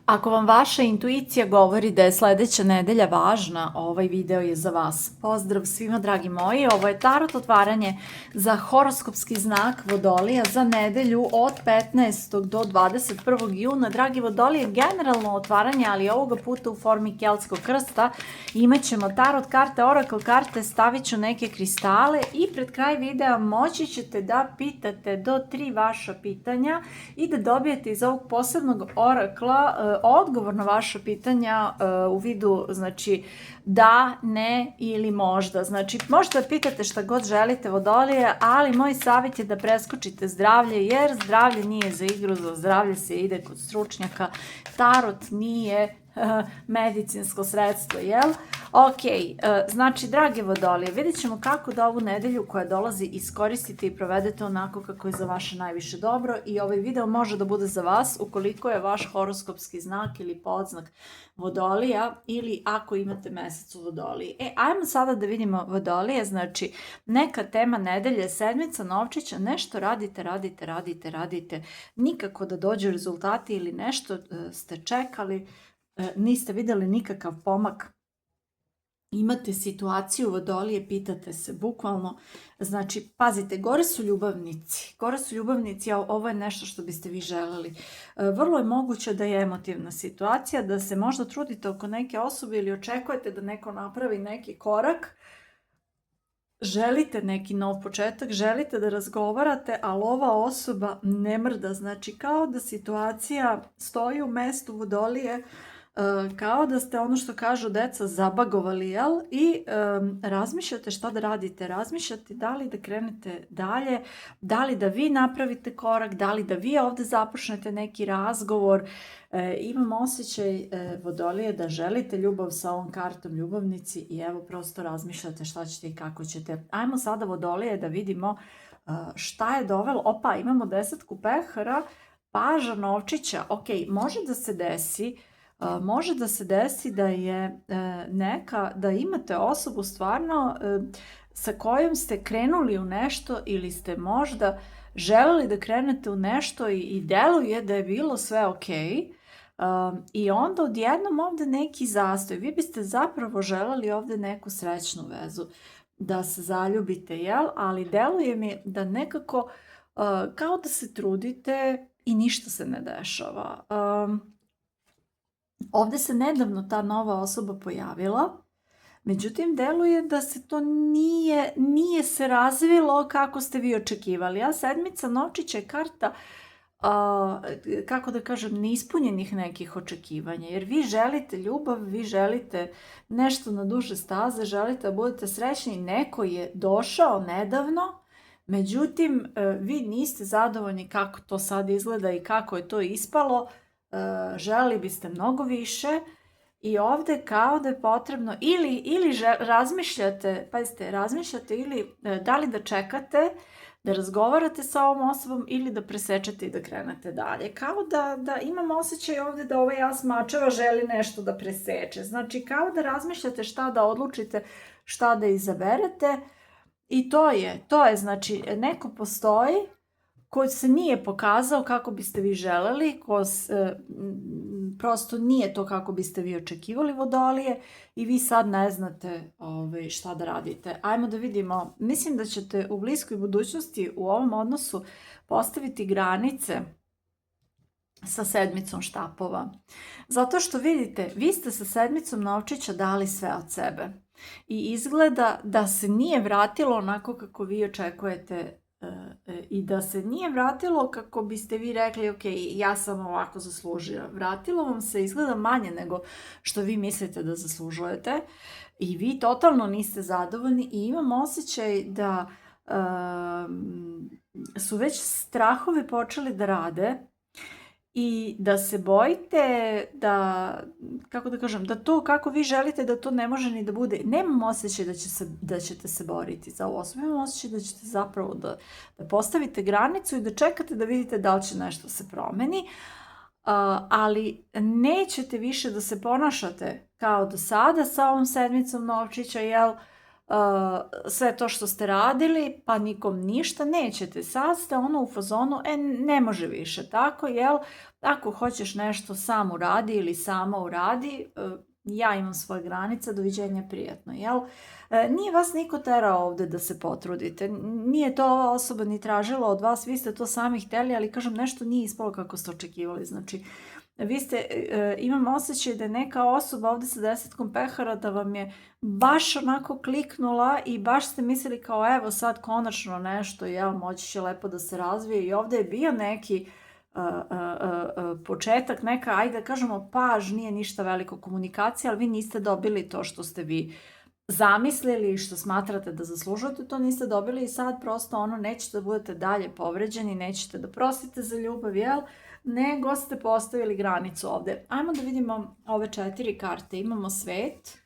Ako vam vaša intuicija govori da je sledeća nedelja važna, ovaj video je za vas. Pozdrav svima dragi moji, ovo je tarot otvaranje za horoskopski znak Vodolija za nedelju od 15. do 21. juna. Dragi Vodolije, generalno otvaranje, ali ovoga puta u formi keltskog krsta. Imaćemo tarot karte, oracle karte, stavit ću neke kristale i pred kraj videa moći ćete da pitate do 3 vaša pitanja i da dobijete iz ovog posebnog orakla odgovor na vaša pitanja u vidu, znači, da, ne ili možda. Znači, možete da pitate šta god želite Vodolije, ali moj savjet je da preskočite zdravlje, jer zdravlje nije za igru, za zdravlje se ide kod stručnjaka. Tarot nije medicinsko sredstvo, jel? Ok, znači, drage Vodolije, vidjet ćemo kako da ovu nedelju koja dolazi iskoristite i provedete onako kako je za vaše najviše dobro i ovaj video može da bude za vas ukoliko je vaš horoskopski znak ili podznak Vodolija ili ako imate mesec u Vodoliji. Ajmo sada da vidimo Vodolije, znači neka tema nedelje, sedmica novčića, nešto radite, nikako da dođu rezultati ili nešto ste čekali, niste videli nikakav pomak. Imate situaciju Vodolije, pitate se bukvalno, znači pazite, gore su ljubavnici, a ovo je nešto što biste vi želeli. Vrlo je moguće da je emotivna situacija, da se možda trudite oko neke osobe ili očekujete da neko napravi neki korak, želite neki nov početak, želite da razgovarate, ali ova osoba ne mrda, znači kao da situacija stoji u mestu Vodolije, kao da ste, ono što kažu deca, zabagovali, jel? I razmišljate šta da radite, razmišljate da li da krenete dalje, da li da vi napravite korak, da li da vi ovde započnete neki razgovor. Imam osjećaj, Vodolije, da želite ljubav sa ovom kartom ljubavnici i evo prosto razmišljate šta ćete i kako ćete. Ajmo sada Vodolije da vidimo šta je dovelo. Opa, imamo 10 pehara, paža novčića. Ok, može da se desi da je da imate osobu stvarno sa kojom ste krenuli u nešto ili ste možda želeli da krenete u nešto i deluje da je bilo sve ok. I onda odjednom ovde neki zastoj. Vi biste zapravo želeli ovde neku srećnu vezu, da se zaljubite, jel? Ali deluje mi da nekako kao da se trudite i ništa se ne dešava. Ovde se nedavno ta nova osoba pojavila, međutim deluje da se to nije se razvilo kako ste vi očekivali. A sedmica novčića je karta, kako da kažem, neispunjenih nekih očekivanja, jer vi želite ljubav, vi želite nešto na duže staze, želite da budete srećni, neko je došao nedavno, međutim vi niste zadovoljni kako to sad izgleda i kako je to ispalo. Želeli biste mnogo više i ovde kao da je potrebno ili razmišljate, pazite, razmišljate ili da li da čekate, da razgovarate sa ovom osobom ili da presečete i da krenete dalje. Kao da imam osjećaj ovde da ovaj as mačeva želi nešto da preseče. Znači kao da razmišljate šta da odlučite, šta da izaberete i to je, znači neko postoji koji se nije pokazao kako biste vi želeli, prosto nije to kako biste vi očekivali Vodolije i vi sad ne znate šta da radite. Ajmo da vidimo, mislim da ćete u bliskoj budućnosti u ovom odnosu postaviti granice sa sedmicom štapova. Zato što vidite, vi ste sa sedmicom novčića dali sve od sebe i izgleda da se nije vratilo onako kako vi očekujete i da se nije vratilo kako biste vi rekli ok, ja sam ovako zaslužila. Vratilo vam se izgleda manje nego što vi mislite da zaslužujete i vi totalno niste zadovoljni i imam osjećaj da su već strahovi počeli da rade i da se bojite da, kako da kažem, da to kako vi želite da to ne može ni da bude. Nemam osjećaj da ćete se boriti za ovo. Imam osjećaj da ćete zapravo da postavite granicu i da čekate da vidite da li će nešto se promeni, ali nećete više da se ponašate kao do sada sa ovom sedmicom novčića, jel? sve to što ste radili, pa nikom ništa, nećete. Sad ste ono u fazonu, ne može više tako, jel? Ako hoćeš nešto sam uradi ili sama uradi, ja imam svoje granice, doviđenja, prijatno, jel? Nije vas niko terao ovde da se potrudite, nije to ova osoba ni tražila od vas, vi ste to sami hteli, ali kažem, nešto nije ispalo kako ste očekivali, znači, vi ste, imam osjećaj da je neka osoba ovde sa 10 pehara da vam je baš onako kliknula i baš ste mislili kao evo sad konačno nešto, jel, moći će lepo da se razvije i ovde je bio neki početak, neka, ajde da kažemo paž, nije ništa veliko komunikacija, ali vi niste dobili to što ste vi zamislili i što smatrate da zaslužujete, to niste dobili i sad prosto ono nećete da budete dalje povređeni, nećete da prostite za ljubav, jel? Nego ste postavili granicu ovde. Ajmo da vidimo ove 4 karte. Imamo svet.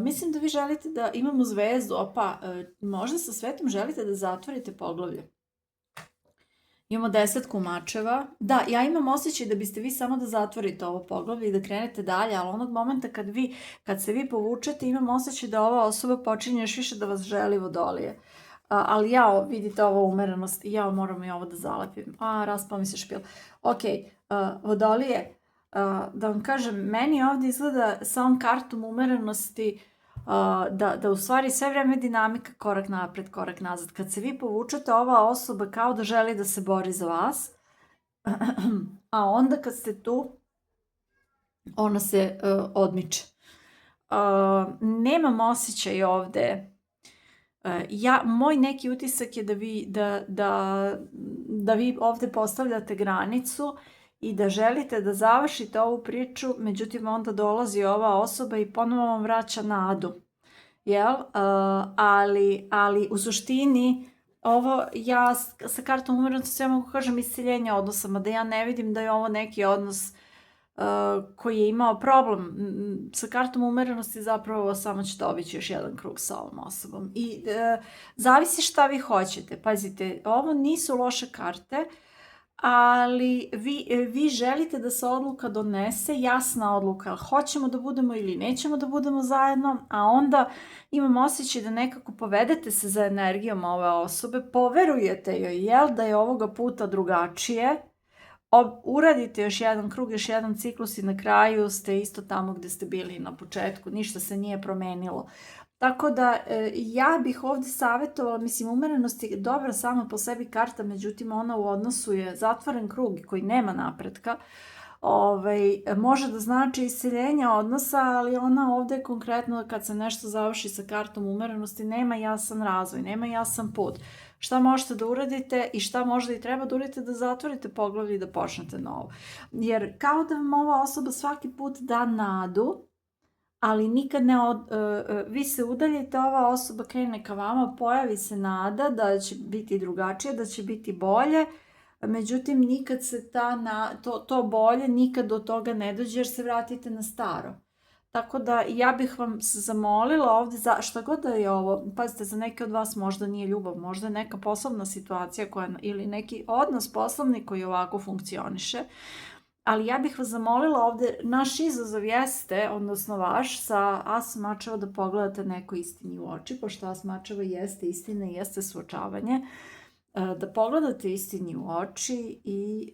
Mislim da vi želite da imamo zvezdu. Opa, možda sa svetom želite da zatvorite poglavlje. Imamo 10 mačeva. Da, ja imam osjećaj da biste vi samo da zatvorite ovo poglavlje i da krenete dalje, ali onog momenta kad se vi povučete, imam osjećaj da ova osoba počinje još više da vas želi, Vodolije. Ali vidite ovo umerenost, moram i ovo da zalepim. Raspao mi se špil. Ok, Vodolije, da vam kažem, meni ovdje izgleda sa ovom kartom umerenosti da u stvari sve vreme dinamika korak napred, korak nazad. Kad se vi povučete, ova osoba kao da želi da se bori za vas, a onda kad ste tu, ona se odmiče. Nemam osjećaj ovde. Moj neki utisak je da vi ovde postavljate granicu i da želite da završite ovu priču, međutim onda dolazi ova osoba i ponovo vam vraća nadu, jel? Ali u suštini ovo ja sa kartom umerenosti ja mogu kažem isceljenja odnosa, mada ja ne vidim da je ovo neki odnos koji je imao problem. Sa kartom umerenosti zapravo samo ćete obići još jedan krug sa ovom osobom. I zavisi šta vi hoćete. Pazite, ovo nisu loše karte, ali vi želite da se odluka donese, jasna odluka, hoćemo da budemo ili nećemo da budemo zajedno, a onda imam osjećaj da nekako povedete se za energijom ove osobe, poverujete joj, jel, da je ovoga puta drugačije, uradite još jedan krug, još jedan ciklus i na kraju ste isto tamo gde ste bili na početku, ništa se nije promenilo. Tako da ja bih ovdje savjetovala, mislim, umerenost je dobra sama po sebi karta, međutim ona u odnosu je zatvoren krug koji nema napretka. Može da znači isceljenje odnosa, ali ona ovdje konkretno kad se nešto završi sa kartom umerenosti nema jasan razvoj, nema jasan put. Šta možete da uradite i šta možda i treba da uradite da zatvorite poglavlje i da počnete novo. Jer kao da vam ova osoba svaki put da nadu, ali nikad vi se udaljite, ova osoba krene ka vama, pojavi se nada da će biti drugačije, da će biti bolje, međutim nikad se to bolje, nikad do toga ne dođe jer se vratite na staro. Tako da ja bih vam se zamolila ovdje, šta god da je ovo, pazite, za neke od vas možda nije ljubav, možda je neka poslovna situacija ili neki odnos poslovni koji ovako funkcioniše, ali ja bih vas zamolila ovdje, naš izazov jeste, odnosno vaš, sa As mačeva da pogledate neko istini u oči, pošto As mačeva jeste istina i jeste suočavanje, da pogledate istini u oči i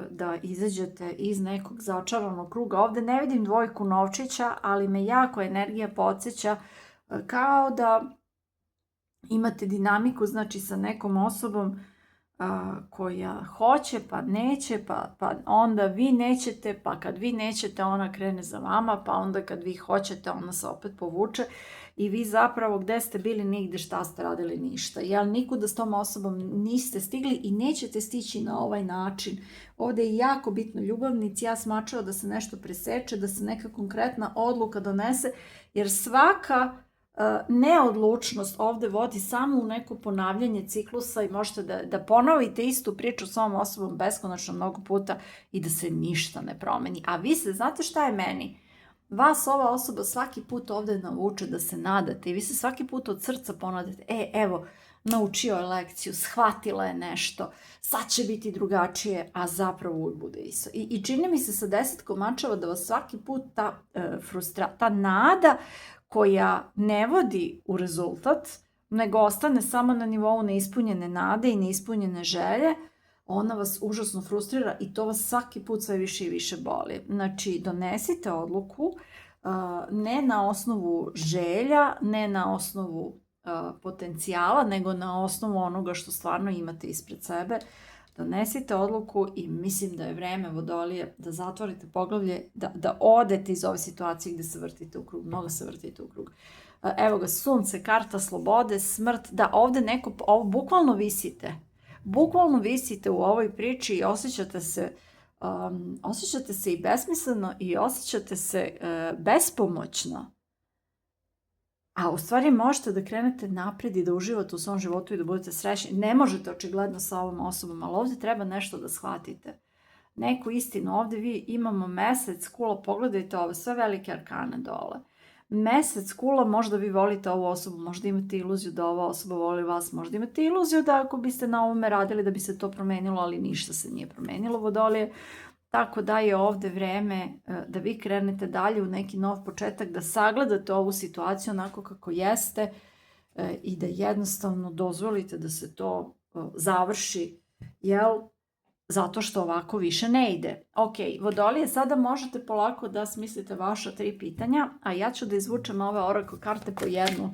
da izađete iz nekog začaranog kruga. Ovdje ne vidim dvojku novčića, ali me jako energija podsjeća kao da imate dinamiku, znači sa nekom osobom koja hoće, pa neće, pa onda vi nećete, pa kad vi nećete ona krene za vama, pa onda kad vi hoćete ona se opet povuče i vi zapravo gde ste bili nigde, šta ste radili, ništa. Jel nikuda s tom osobom niste stigli i nećete stići na ovaj način. Ovdje je jako bitno ljubavnici, ja smačao da se nešto preseče, da se neka konkretna odluka donese, jer svaka neodlučnost ovdje vodi samo u neko ponavljanje ciklusa i možete da ponovite istu priču s ovom osobom beskonačno mnogo puta i da se ništa ne promeni. A vi se, znate šta je meni? Vas ova osoba svaki put ovdje navuče da se nadate i vi se svaki put od srca ponadate, evo, naučio je lekciju, shvatila je nešto, sad će biti drugačije, a zapravo uvijek bude isto. I čini mi se sa 10 mačeva da vas svaki put ta nada koja ne vodi u rezultat, nego ostane samo na nivou neispunjene nade i neispunjene želje, ona vas užasno frustrira i to vas svaki put sve više i više boli. Znači, donesite odluku, ne na osnovu želja, ne na osnovu potencijala, nego na osnovu onoga što stvarno imate ispred sebe. Donesite odluku i mislim da je vreme, Vodolije, da zatvorite poglavlje, da odete iz ove situacije gde se vrtite u krug, mnogo se vrtite u krug. Evo ga, sunce, karta slobode, smrt, da ovde neko, ovo bukvalno visite u ovoj priči i osjećate se i besmisleno i osjećate se bespomoćno. A u stvari možete da krenete napred i da uživate u svom životu i da budete srećni. Ne možete očigledno sa ovom osobom, ali ovdje treba nešto da shvatite. Neku istinu. Ovdje vi imamo mesec, kula, pogledajte ove sve velike arkane dole. Mesec, kula, možda vi volite ovu osobu, možda imate iluziju da ova osoba voli vas, možda imate iluziju da ako biste na ovome radili da bi se to promenilo, ali ništa se nije promenilo, Vodolije. Tako da je ovdje vreme da vi krenete dalje u neki nov početak, da sagledate ovu situaciju onako kako jeste i da jednostavno dozvolite da se to završi, jel? Zato što ovako više ne ide. Ok, Vodolije, sada možete polako da smislite vaša 3 pitanja, a ja ću da izvučem ove oracle karte po jednu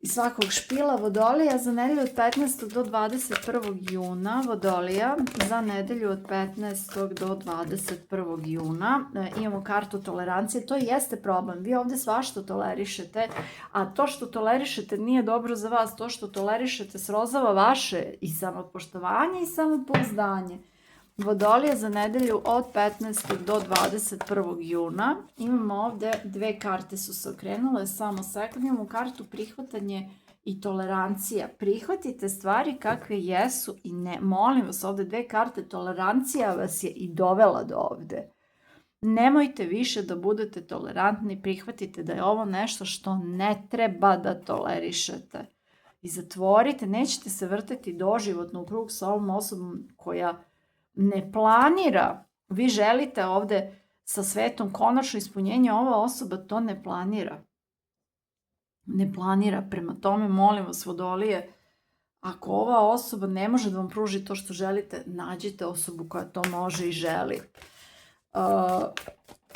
iz svakog špila. Vodolija za nedelju od 15. do 21. juna. Vodolija za nedelju od 15. do 21. juna. Imamo kartu tolerancije. To jeste problem. Vi ovdje svašta tolerišete, a to što tolerišete nije dobro za vas. To što tolerišete srozava vaše i samopoštovanje i samopouzdanje. Vodolija za nedelju od 15. do 21. juna. Imamo ovdje 2 karte su se okrenule, samo sekund. Imamo kartu prihvatanje i tolerancija. Prihvatite stvari kakve jesu i ne, molim vas, ovdje 2 karte, tolerancija vas je i dovela do ovdje. Nemojte više da budete tolerantni, prihvatite da je ovo nešto što ne treba da tolerišete. I zatvorite, nećete se vrteti doživotno u krug sa ovom osobom koja ne planira. Vi želite ovdje sa svetom konačno ispunjenje, ova osoba to ne planira. Ne planira, prema tome molim vas, Vodolije, ako ova osoba ne može da vam pruži to što želite, nađite osobu koja to može i želi.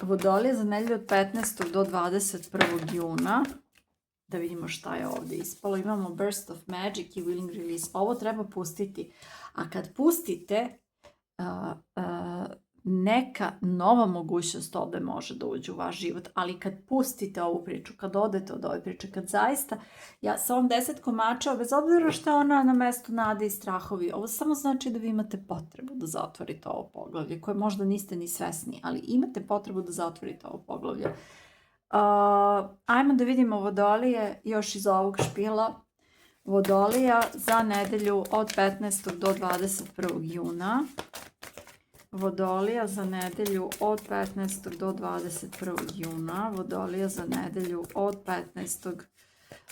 Vodolije za nedelju od 15. do 21. juna. Da vidimo šta je ovdje ispalo. Imamo Burst of Magic i Willing Release. Ovo treba pustiti. A kad pustite, neka nova mogućnost ovdje može da uđe u vaš život, ali kad pustite ovu priču, kad odete od ove priče, kad zaista, ja sa ovom 10 komača, bez obzira što je ona na mestu nade i strahovi, ovo samo znači da vi imate potrebu da zatvorite ovo poglavlje, koje možda niste ni svesni, ali imate potrebu da zatvorite ovo poglavlje. Ajmo da vidimo Vodolije još iz ovog špila. Vodolija za nedelju od 15. do 21. juna. Vodolija za nedelju od 15. do 21. juna. Vodolija za nedelju od 15.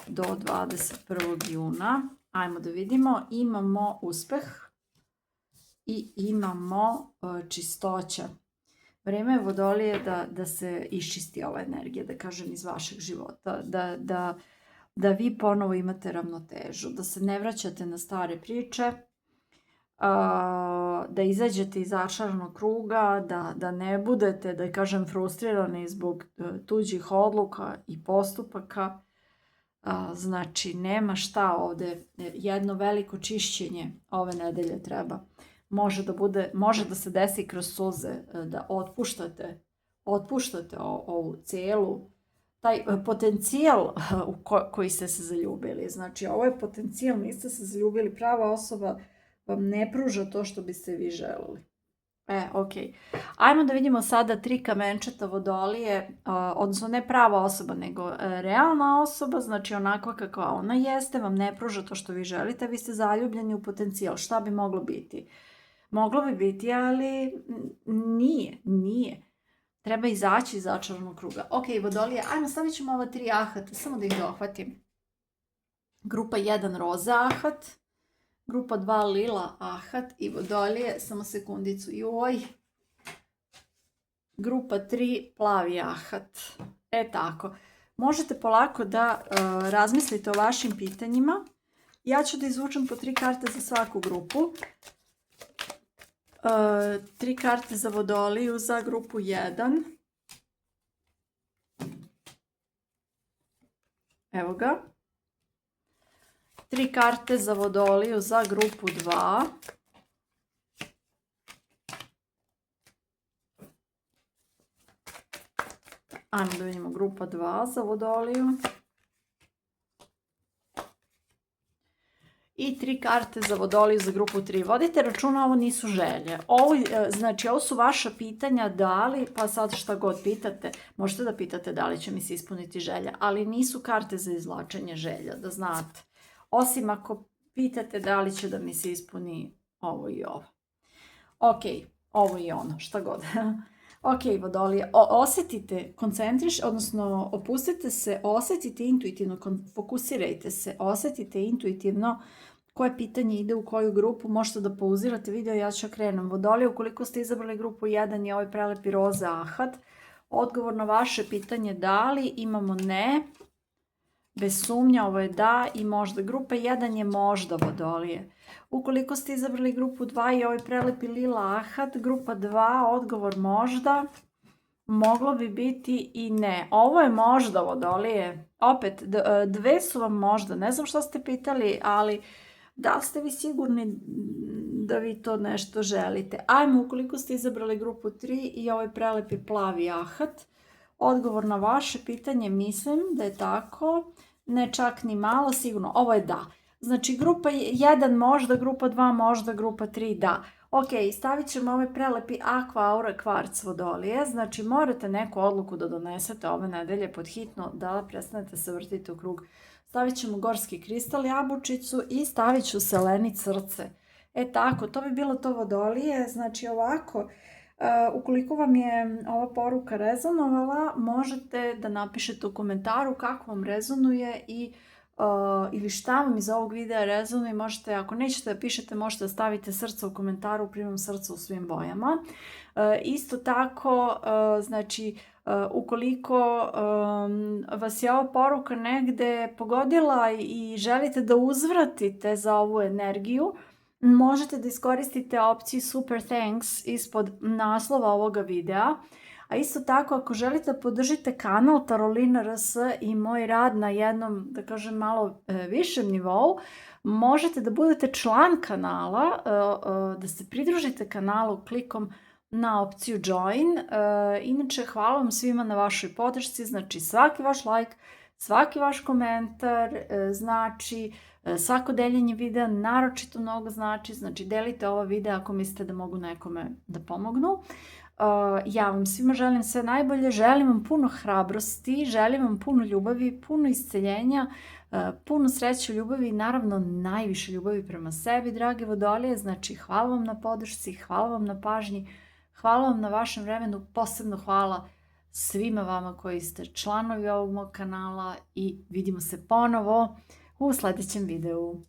do 21. juna. Ajmo da vidimo. Imamo uspeh i imamo čistoća. Vreme je, Vodolije, da se iščisti ova energija, da kažem, iz vašeg života. Da vi ponovo imate ravnotežu, da se ne vraćate na stare priče, da izađete iz začaranog kruga, da ne budete, da kažem, frustrirani zbog tuđih odluka i postupaka. Znači, nema šta ovdje, jedno veliko čišćenje ove nedelje treba. Može da se desi kroz suze, da otpuštate ovu celu, taj potencijal u koji ste se zaljubili. Znači, ovo je potencijal, niste se zaljubili, prava osoba vam ne pruža to što biste vi želeli. Ok. Ajmo da vidimo sada 3 kamenčeta Vodolije, odnosno ne prava osoba, nego realna osoba, znači onako kakva ona jeste, vam ne pruža to što vi želite, vi ste zaljubljeni u potencijal. Šta bi moglo biti? Moglo bi biti, ali nije. Treba izaći iz začaranog kruga. Ok, Vodolije, ajmo, stavit ćemo ova 3 ahata, samo da ih dohvatim. Grupa 1 roza ahat, grupa 2 lila ahat i Vodolije, samo sekundicu, grupa 3 plavi ahat. Tako. možete polako da razmislite o vašim pitanjima. Ja ću da izvučem po 3 karte za svaku grupu. 3 karte za Vodoliju za grupu 1. Evo ga. 3 karte za Vodoliju za grupu 2. Ajmo da vidimo grupa 2 za Vodoliju. I 3 karte za Vodoliju za grupu 3. Vodite računa, ovo nisu želje. Znači, ovo su vaša pitanja da li, pa sad šta god pitate, možete da pitate da li će mi se ispuniti želja, ali nisu karte za izvlačenje želja, da znate. Osim ako pitate da li će da mi se ispuni ovo i ovo. Ok, ovo i ono, šta god. Ok, Vodolije, osetite, odnosno opustite se, osetite intuitivno, fokusirajte se, osetite intuitivno koje pitanje ide u koju grupu, možete da pauzirate video, ja ću krenem. Vodolije, ukoliko ste izabrali grupu 1 je ovaj prelepi roza ahad, odgovor na vaše pitanje da li, imamo ne, bez sumnja, ovo je da i možda. Grupa 1 je možda, Vodolije. Ukoliko ste izabrali grupu 2 i ovaj prelepi lila ahad, grupa 2, odgovor možda, moglo bi biti i ne. Ovo je možda, Vodolije. Opet, dve su vam možda. Ne znam što ste pitali, ali da li ste vi sigurni da vi to nešto želite? Ajmo, ukoliko ste izabrali grupu 3 i ovaj prelepi plavi ahad, odgovor na vaše pitanje, mislim da je tako, ne čak ni malo, sigurno, ovo je da. Znači, grupa 1 možda, grupa 2 možda, grupa 3 da. Ok, stavit ćemo ovaj prelepi Aqua Aura kvarc, Vodolije. Znači, morate neku odluku da donesete ove nedelje pod hitno, da prestanete se vrtiti u krug. Stavit ćemo gorski kristal, jabučicu i stavit ću selenit srce. Tako, to bi bilo to, Vodolije. Znači, ovako, ukoliko vam je ova poruka rezonovala, možete da napišete u komentaru kako vam rezonuje ili šta vam iz ovog videa rezonuje. Možete, ako nećete da pišete, možete da stavite srce u komentaru, primam srce u svim bojama. Isto tako, znači, ukoliko vas je ova poruka negde pogodila i želite da uzvratite za ovu energiju, možete da iskoristite opciju Super Thanks ispod naslova ovoga videa. A isto tako, ako želite da podržite kanal Tarolina RS i moj rad na jednom, da kažem, malo višem nivou, možete da budete član kanala, da se pridružite kanalu klikom na opciju Join. Inače, hvala vam svima na vašoj podršci, znači svaki vaš like, svaki vaš komentar, znači svako deljenje videa naročito mnogo znači, delite ova videa ako mislite da mogu nekome da pomognu. Ja vam svima želim sve najbolje, želim vam puno hrabrosti, želim vam puno ljubavi, puno isceljenja, puno sreće u ljubavi i naravno najviše ljubavi prema sebi, drage Vodolije. Znači, hvala vam na podršci, hvala vam na pažnji, hvala vam na vašem vremenu, posebno hvala svima vama koji ste članovi ovog mog kanala i vidimo se ponovo u sljedećem videu.